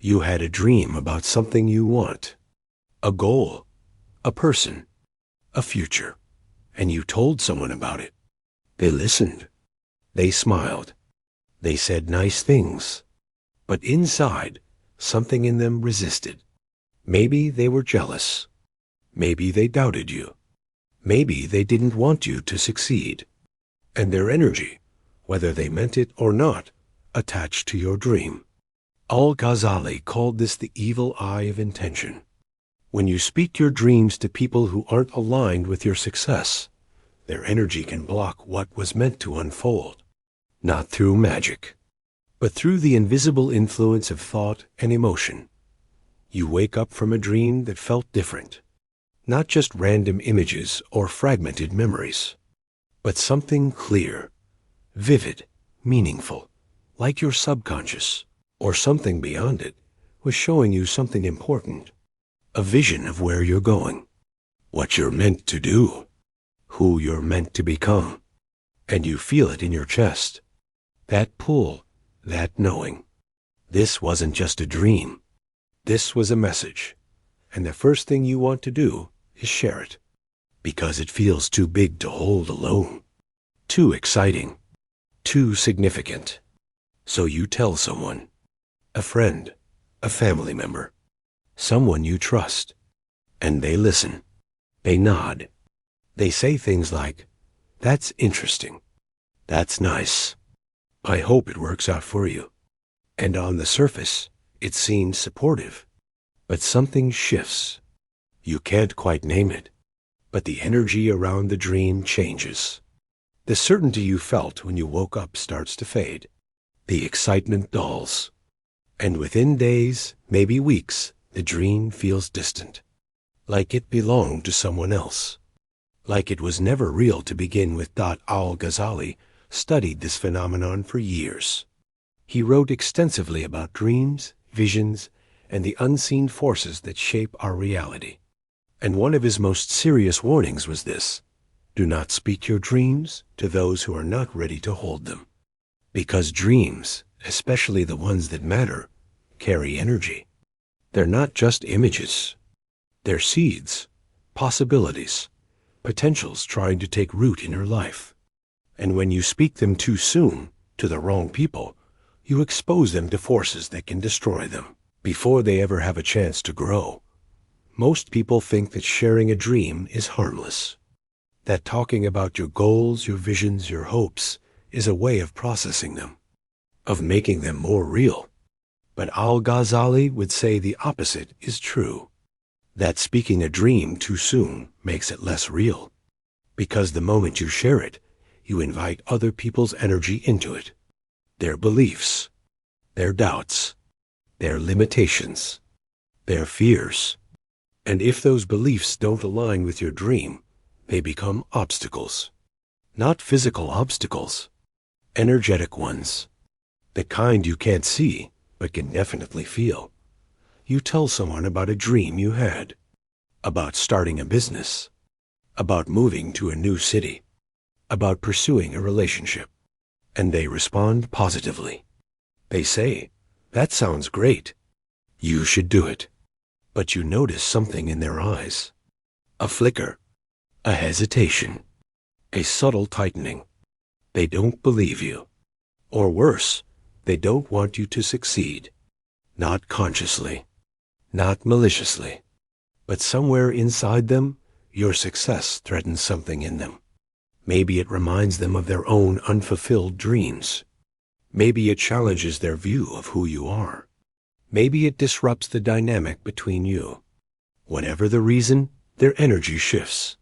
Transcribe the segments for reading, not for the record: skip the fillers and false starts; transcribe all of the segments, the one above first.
You had a dream about something you want, a goal, a person, a future, and you told someone about it. They listened. They smiled. They said nice things. But inside, something in them resisted. Maybe they were jealous. Maybe they doubted you. Maybe they didn't want you to succeed. And their energy, whether they meant it or not, attached to your dream. Al-Ghazali called this the evil eye of intention. When you speak your dreams to people who aren't aligned with your success, their energy can block what was meant to unfold, not through magic, but through the invisible influence of thought and emotion. You wake up from a dream that felt different, not just random images or fragmented memories, but something clear, vivid, meaningful, like your subconscious, or something beyond it, was showing you something important, a vision of where you're going, what you're meant to do, who you're meant to become, and you feel it in your chest. That pull, that knowing. This wasn't just a dream. This was a message, and the first thing you want to do is share it, because it feels too big to hold alone, too exciting, too significant. So you tell someone, a friend, a family member, someone you trust, and they listen. They nod. They say things like, "That's interesting. That's nice. I hope it works out for you." And on the surface, it seems supportive. But something shifts. You can't quite name it, but the energy around the dream changes. The certainty you felt when you woke up starts to fade. The excitement dulls. And within days, maybe weeks, the dream feels distant, like it belonged to someone else, like it was never real to begin with. Al-Ghazali studied this phenomenon for years. He wrote extensively about dreams, visions, and the unseen forces that shape our reality. And one of his most serious warnings was this: do not speak your dreams to those who are not ready to hold them. Because dreams, especially the ones that matter, carry energy. They're not just images. They're seeds, possibilities, potentials trying to take root in your life. And when you speak them too soon to the wrong people, you expose them to forces that can destroy them before they ever have a chance to grow. Most people think that sharing a dream is harmless, that talking about your goals, your visions, your hopes is a way of processing them, of making them more real. But Al-Ghazali would say the opposite is true, that speaking a dream too soon makes it less real, because the moment you share it, you invite other people's energy into it, their beliefs, their doubts, their limitations, their fears. And if those beliefs don't align with your dream, they become obstacles. Not physical obstacles, energetic ones, the kind you can't see but can definitely feel. You tell someone about a dream you had, about starting a business, about moving to a new city, about pursuing a relationship, and they respond positively. They say, "That sounds great. You should do it." But you notice something in their eyes, a flicker, a hesitation, a subtle tightening. They don't believe you. Or worse, they don't want you to succeed. Not consciously, not maliciously, but somewhere inside them, your success threatens something in them. Maybe it reminds them of their own unfulfilled dreams. Maybe it challenges their view of who you are. Maybe it disrupts the dynamic between you. Whatever the reason, their energy shifts.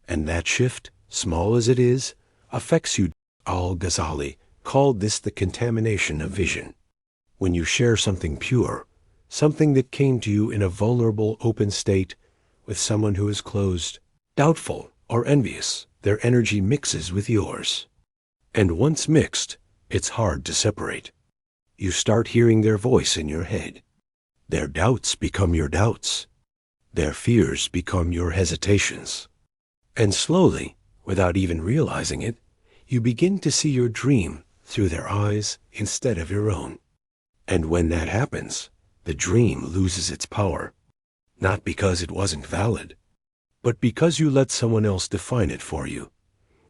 And that shift, small as it is, affects you. Al-Ghazali called this the contamination of vision. When you share something pure, something that came to you in a vulnerable, open state, with someone who is closed, doubtful, or envious, their energy mixes with yours. And once mixed, it's hard to separate. You start hearing their voice in your head. Their doubts become your doubts. Their fears become your hesitations. And slowly, without even realizing it, you begin to see your dream through their eyes instead of your own. And when that happens, the dream loses its power, not because it wasn't valid, but because you let someone else define it for you.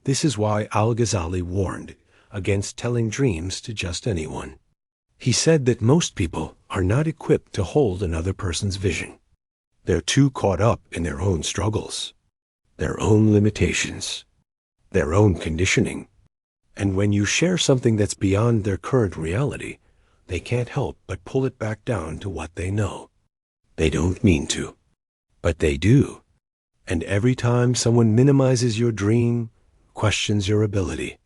This is why Al-Ghazali warned against telling dreams to just anyone. He said that most people are not equipped to hold another person's vision. They're too caught up in their own struggles, their own limitations, their own conditioning. And when you share something that's beyond their current reality, they can't help but pull it back down to what they know. They don't mean to, but they do. And every time someone minimizes your dream, questions your ability,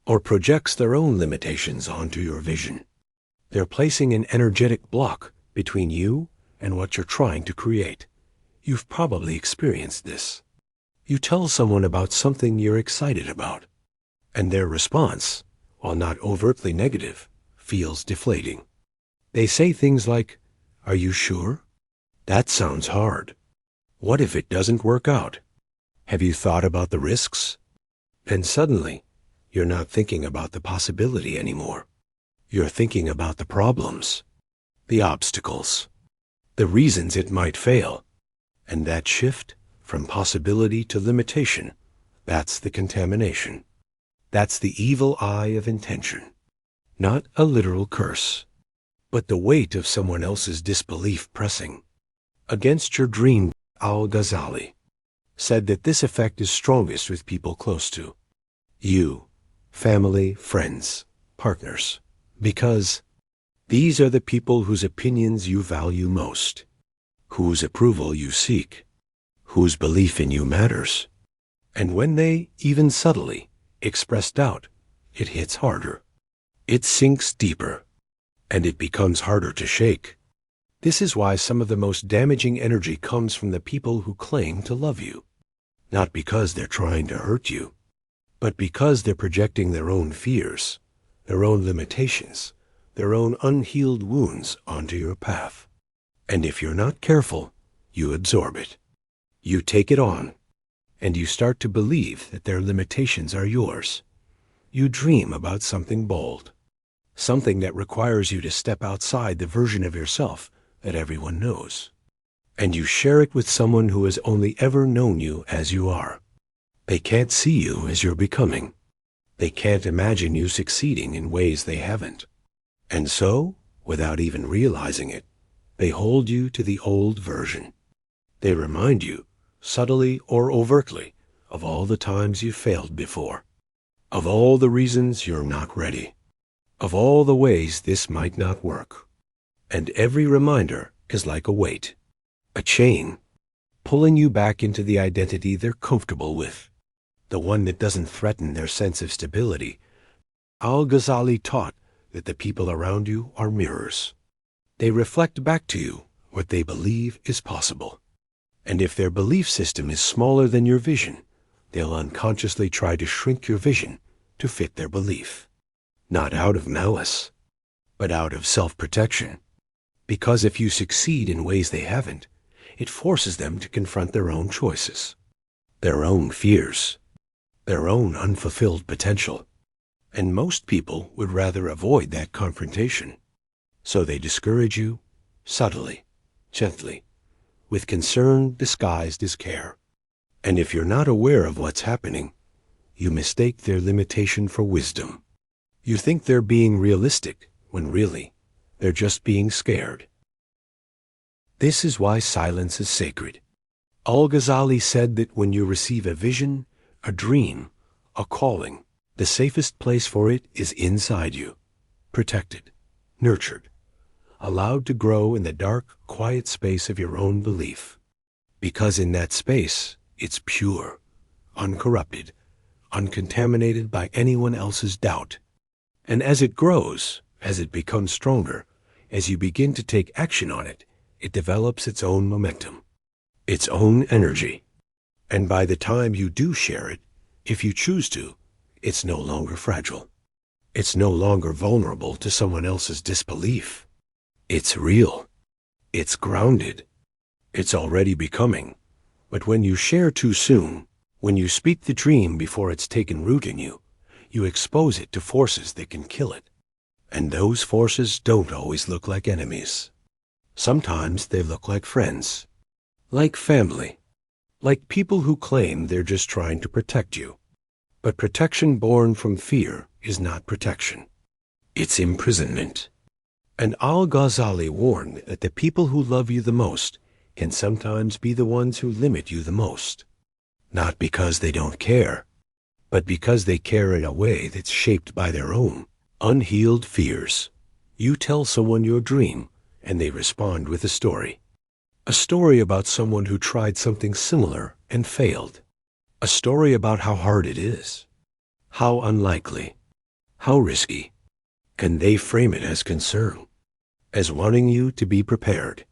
or projects their own limitations onto your vision, they're placing an energetic block between you and what you're trying to create. You've probably experienced this. You tell someone about something you're excited about, and their response, while not overtly negative, feels deflating. They say things like, "Are you sure? That sounds hard. What if it doesn't work out? Have you thought about the risks?" And suddenly, you're not thinking about the possibility anymore. You're thinking about the problems, the obstacles, the reasons it might fail. And that shift from possibility to limitation, that's the contamination. That's the evil eye of intention. Not a literal curse, but the weight of someone else's disbelief pressing against your dream. Al-Ghazali said that this effect is strongest with people close to you, family, friends, partners, because these are the people whose opinions you value most, whose approval you seek, whose belief in you matters. And when they, even subtly, express doubt, it hits harder. It sinks deeper, and it becomes harder to shake. This is why some of the most damaging energy comes from the people who claim to love you, not because they're trying to hurt you, but because they're projecting their own fears, their own limitations, their own unhealed wounds onto your path. And if you're not careful, you absorb it. You take it on, and you start to believe that their limitations are yours. You dream about something bold, something that requires you to step outside the version of yourself that everyone knows. And you share it with someone who has only ever known you as you are. They can't see you as you're becoming. They can't imagine you succeeding in ways they haven't. And so, without even realizing it, they hold you to the old version. They remind you, subtly or overtly, of all the times you failed before, of all the reasons you're not ready, of all the ways this might not work. And every reminder is like a weight, a chain, pulling you back into the identity they're comfortable with, the one that doesn't threaten their sense of stability. Al-Ghazali taught that the people around you are mirrors. They reflect back to you what they believe is possible. And if their belief system is smaller than your vision, they'll unconsciously try to shrink your vision to fit their belief. Not out of malice, but out of self-protection. Because if you succeed in ways they haven't, it forces them to confront their own choices, their own fears, their own unfulfilled potential. And most people would rather avoid that confrontation. So they discourage you, subtly, gently, with concern disguised as care. And if you're not aware of what's happening, you mistake their limitation for wisdom. You think they're being realistic, when really, they're just being scared. This is why silence is sacred. Al-Ghazali said that when you receive a vision, a dream, a calling, the safest place for it is inside you, protected, nurtured, allowed to grow in the dark, quiet space of your own belief. Because in that space, it's pure, uncorrupted, uncontaminated by anyone else's doubt. And as it grows, as it becomes stronger, as you begin to take action on it, it develops its own momentum, its own energy. And by the time you do share it, if you choose to, it's no longer fragile. It's no longer vulnerable to someone else's disbelief. It's real. It's grounded. It's already becoming. But when you share too soon, when you speak the dream before it's taken root in you, you expose it to forces that can kill it. And those forces don't always look like enemies. Sometimes they look like friends, like family, like people who claim they're just trying to protect you. But protection born from fear is not protection. It's imprisonment. And Al-Ghazali warned that the people who love you the most can sometimes be the ones who limit you the most. Not because they don't care, but because they care in a way that's shaped by their own unhealed fears. You tell someone your dream, and they respond with a story. A story about someone who tried something similar and failed. A story about how hard it is, how unlikely, how risky. And they frame it as concern, as wanting you to be prepared.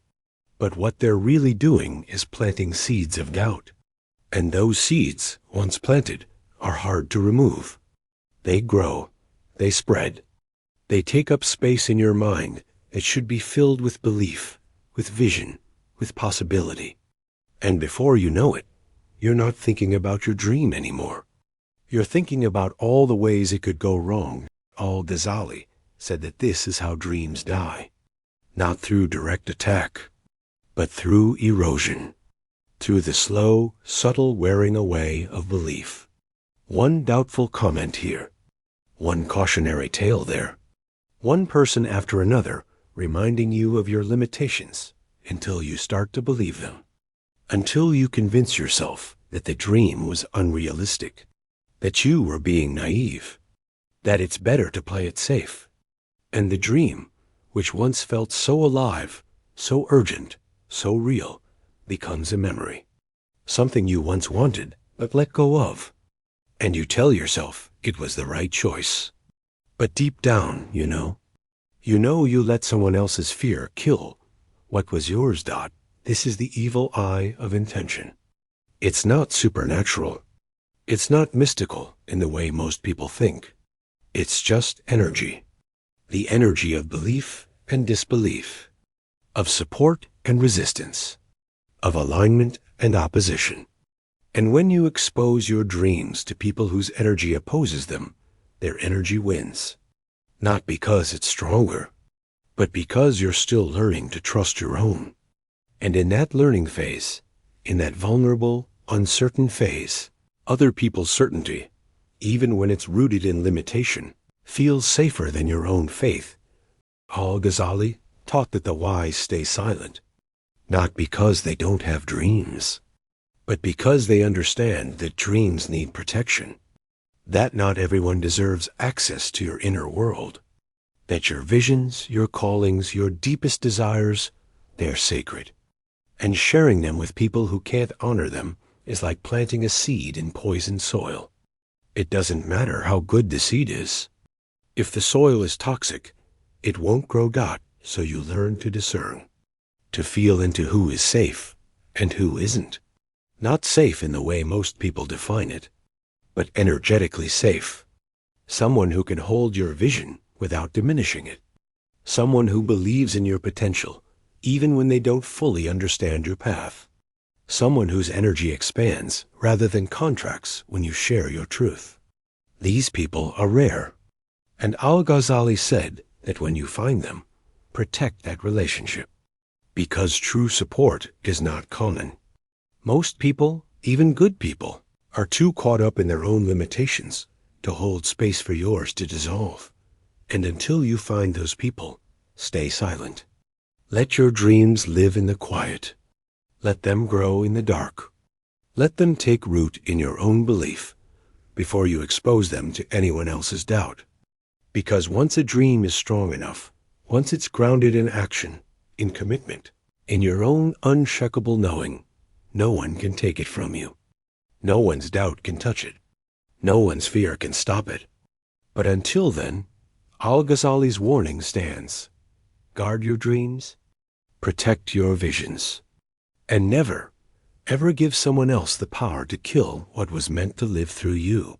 But what they're really doing is planting seeds of doubt. And those seeds, once planted, are hard to remove. They grow, they spread. They take up space in your mind that should be filled with belief, with vision, with possibility. And before you know it, you're not thinking about your dream anymore. You're thinking about all the ways it could go wrong. Al-Ghazali said that this is how dreams die. Not through direct attack, but through erosion. Through the slow, subtle wearing away of belief. One doubtful comment here. One cautionary tale there. One person after another reminding you of your limitations until you start to believe them. Until you convince yourself that the dream was unrealistic, that you were being naive, that it's better to play it safe. And the dream, which once felt so alive, so urgent, so real, becomes a memory. Something you once wanted, but let go of. And you tell yourself it was the right choice. But deep down, you know you let someone else's fear kill what was yours. This is the evil eye of intention. It's not supernatural. It's not mystical in the way most people think. It's just energy. The energy of belief and disbelief, of support and resistance, of alignment and opposition. And when you expose your dreams to people whose energy opposes them, their energy wins. Not because it's stronger, but because you're still learning to trust your own. And in that learning phase, in that vulnerable, uncertain phase, other people's certainty, even when it's rooted in limitation, feels safer than your own faith. Al-Ghazali taught that the wise stay silent, not because they don't have dreams, but because they understand that dreams need protection, that not everyone deserves access to your inner world, that your visions, your callings, your deepest desires, they're sacred, and sharing them with people who can't honor them is like planting a seed in poisoned soil. It doesn't matter how good the seed is. If the soil is toxic, it won't grow. So you learn to discern, to feel into who is safe and who isn't. Not safe in the way most people define it, but energetically safe. Someone who can hold your vision without diminishing it. Someone who believes in your potential, even when they don't fully understand your path. Someone whose energy expands rather than contracts when you share your truth. These people are rare. And Al-Ghazali said that when you find them, protect that relationship. Because true support is not common. Most people, even good people, are too caught up in their own limitations to hold space for yours to dissolve. And until you find those people, stay silent. Let your dreams live in the quiet. Let them grow in the dark. Let them take root in your own belief before you expose them to anyone else's doubt. Because once a dream is strong enough, once it's grounded in action, in commitment, in your own unshakable knowing, no one can take it from you. No one's doubt can touch it. No one's fear can stop it. But until then, Al-Ghazali's warning stands. Guard your dreams, protect your visions, and never, ever give someone else the power to kill what was meant to live through you.